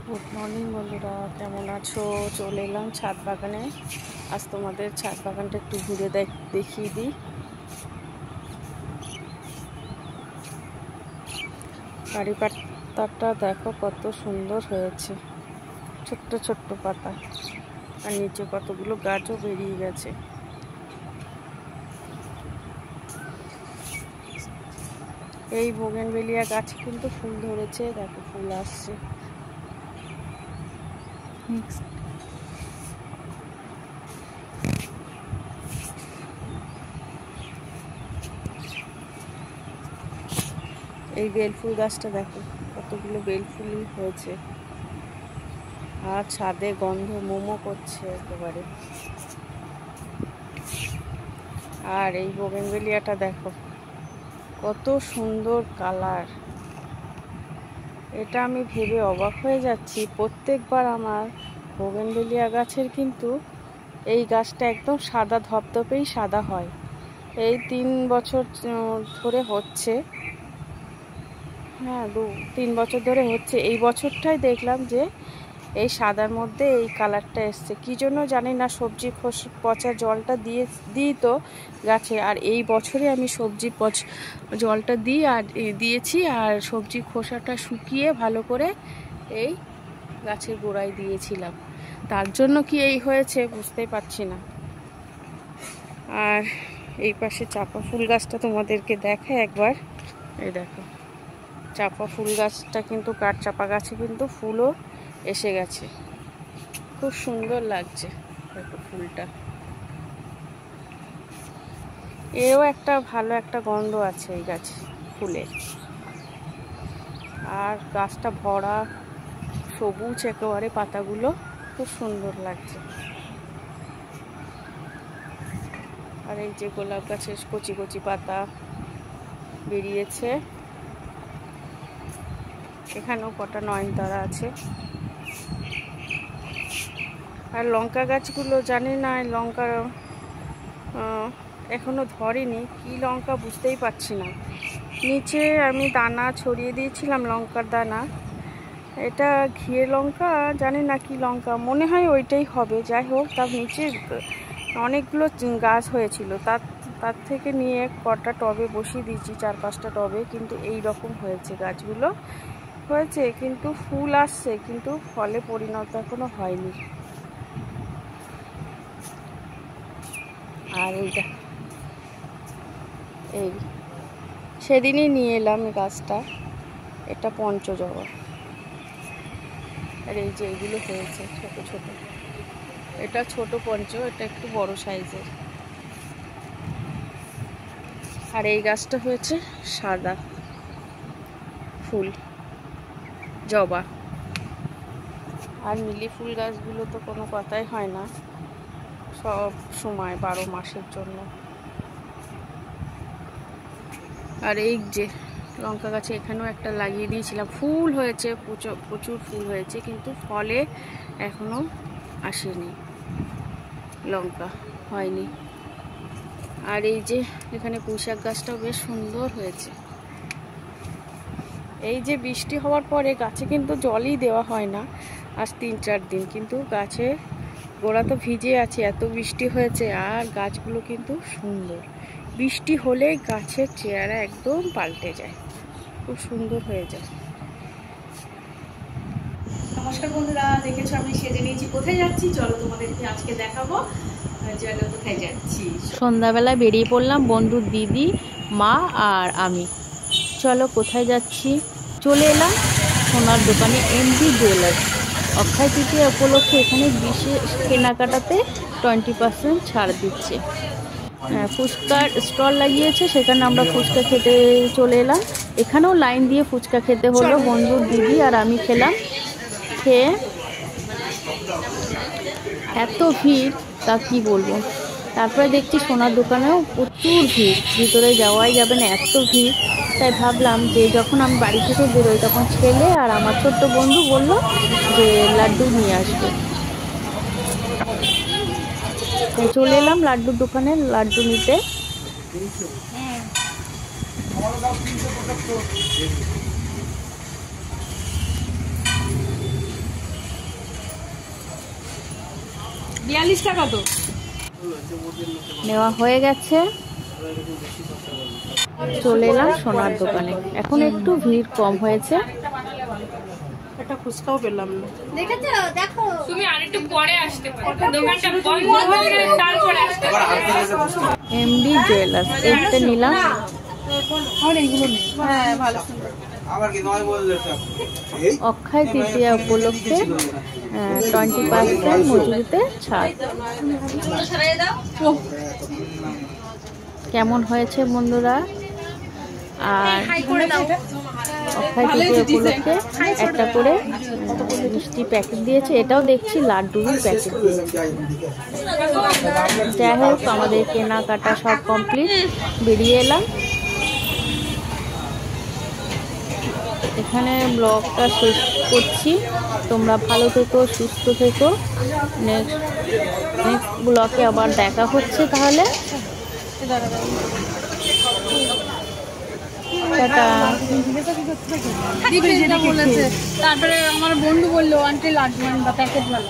Good morning বন্ধুরা, কেমন আছো? চলে এলাম ছাদ বাগানে। আজ তোমাদের ছাদ বাগানটা একটু ঘুরে দেখিয়ে দিই। কারি পাতাটা দেখো কত সুন্দর হয়েছে, ছোট্ট ছোট্ট পাতা, আর নিচে কতগুলো গাছও বেরিয়ে গেছে। এই বোগেনভেলিয়া গাছে কিন্তু ফুল ধরেছে, দেখো ফুল আসছে। এই বেলফুল গাছটা দেখো কতগুলো বেলফুল হয়েছে, আর ছাদে গন্ধ মোমো করছে একেবারে। আর এই বোগেনভেলিয়াটা দেখো কত সুন্দর কালার। এটা আমি ভেবে অবাক হয়ে যাচ্ছি, প্রত্যেকবার আমার বোগেনভেলিয়া গাছের কিন্তু এই গাছটা একদম সাদা ধপধপেই সাদা হয়। এই 3 বছর ধরে হচ্ছে, হ্যাঁ 2-3 বছর ধরে হচ্ছে। এই বছরটাই দেখলাম যে এই সাদার মধ্যে এই কালারটা এসছে, কি জন্য জানি না। সবজি পচা জলটা দিই তো গাছে, আর এই বছরে আমি সবজি জলটা দিয়েছি, আর সবজি খোসাটা শুকিয়ে ভালো করে এই গাছের গোড়ায় দিয়েছিলাম। তার জন্য কি এই হয়েছে বুঝতেই পারছি না। আর এই পাশে চাপা ফুল গাছটা তোমাদেরকে দেখায় একবার। এই দেখো চাপা ফুল গাছটা কিন্তু কাঠচাপা গাছে কিন্তু ফুলও এসে গেছে, খুব সুন্দর লাগছে দেখো ফুলটা। এও একটা ভালো একটা গন্ধ আছে এই গাছ ফুলের, আর গাছটা ভরা সবুজ একেবারে, পাতাগুলো খুব সুন্দর লাগছে। আর এই যে গোলাপ গাছের কচি কচি পাতা বেরিয়েছে, এখানেও কটা নয়নতারা আছে। আর লঙ্কা গাছগুলো জানি না, লঙ্কা এখনো ধরেনি, কি লঙ্কা বুঝতেই পারছি না। নিচে আমি দানা ছড়িয়ে দিয়েছিলাম, লঙ্কার দানা। এটা ঘিয়ে লঙ্কা, জানি না কি লঙ্কা, মনে হয় ওইটাই হবে। যাই হোক, তার নিচে অনেকগুলো গাছ হয়েছিল, তার থেকে নিয়ে কটা টবে বসিয়ে দিয়েছি, 4-5টা টবে, কিন্তু এই রকম হয়েছে গাছগুলো। হয়েছে কিন্তু ফুল আসছে, কিন্তু ফলে পরিণত এখনো হয়নি। আর এইটা এই সেদিনই নিয়ে এলাম এই গাছটা, এটা পঞ্চজবা। আর এই যে এইগুলো হয়েছে ছোট ছোট, এটা ছোট পঞ্চ, এটা একটু বড় সাইজের। আর এই গাছটা হয়েছে সাদা ফুল জবা। আর মিলি ফুল গাছগুলো তো কোনো কথাই হয় না, সব সময় 12 মাসের জন্য। আর এই যে লঙ্কা গাছে এখানেও একটা লাগিয়ে দিয়েছিলাম, ফুল হয়েছে, প্রচুর ফুল হয়েছে, কিন্তু ফলে এখনো আসেনি, লঙ্কা হয়নি। আর এই যে এখানে পুঁইশাক গাছটাও বেশ সুন্দর হয়েছে। এই যে বৃষ্টি হওয়ার পরে গাছে কিন্তু জলই দেওয়া হয় না আজ 3-4 দিন, কিন্তু গাছের গোড়া তো ভিজে আছে, এত বৃষ্টি হয়েছে। আর গাছগুলো কিন্তু সুন্দর, বৃষ্টি হলে গাছের চেহারা একদম পাল্টে যায়, খুব সুন্দর হয়ে যায়। নমস্কার বন্ধুরা, দেখেছো আমি সেজে নিয়েছি। কোথায় যাচ্ছি চলো তোমাদেরকে আজকে দেখাবো। কোথায় যাচ্ছি, সন্ধ্যাবেলায় বেরিয়ে পড়লাম বন্ধুর দিদি, মা আর আমি। চলো কোথায় যাচ্ছি, চলে এলাম সোনার দোকানে, এমডি জুয়েলার্স। অক্ষয় তৃতীয়া উপলক্ষে এখানে বিশেষ কেনাকাটাতে 20% ছাড় দিচ্ছে। ফুচকার স্টল লাগিয়েছে, সেখানে আমরা ফুচকা খেতে চলে এলাম। এখানেও লাইন দিয়ে ফুচকা খেতে হলো, বন্ধুর দিদি আর আমি খেলাম। খেয়ে এত ভিড় তা কি বলবো। তারপরে দেখছি সোনার দোকানেও প্রচুর ভিড়, ভিতরে যাওয়াই যাবে না, এত ভিড়। তাই ভাবলাম যে যখন আমি বাড়ি থেকে বেরোই তখন ছেলে আর আমার ছোট্ট বন্ধু বলল যে লাড্ডু নিয়ে আসবে। চলে এলাম লাড্ডুর দোকানে লাড্ডু নিতে। 42 টাকা তো নেওয়া হয়ে গেছে। চলে এলাম সোনার দোকানে। এখন একটু ভিড় কম হয়েছে। একটা ফুচকাও পেলাম না। দেখেছো? দেখো তুমি আরেকটু পরে আসতে পারো, দোকানটা বন্ধ হয়ে গেলে তারপরে আসতে পারো। এমডি জুয়েলার্স এইটা নিলাম। আর এইগুলো নেই। হ্যাঁ ভালো। অক্ষয় তৃতীয়া উপলক্ষে 20% মজুরিতে ছাড়। কেমন হয়েছে বন্ধুরা? আর অক্ষয় তৃতীয়া উপলক্ষে একটা করে মিষ্টি প্যাকেট দিয়েছে। এটাও দেখছি লাড্ডুর প্যাকেট দিয়েছে। যাই হোক, আমাদের কেনাকাটা সব কমপ্লিট, বেরিয়ে এলাম। এখানে ব্লগটা শেষ করছি। তোমরা ভালো থেকো, সুস্থ থেকো। নেক্সট ব্লগে আবার দেখা হচ্ছে তাহলে। টাটা। দিদি যেটা বলেছে, তারপরে আমার বন্ধু বললো আন্টি লাড্ডু বা প্যাকেট ভালো।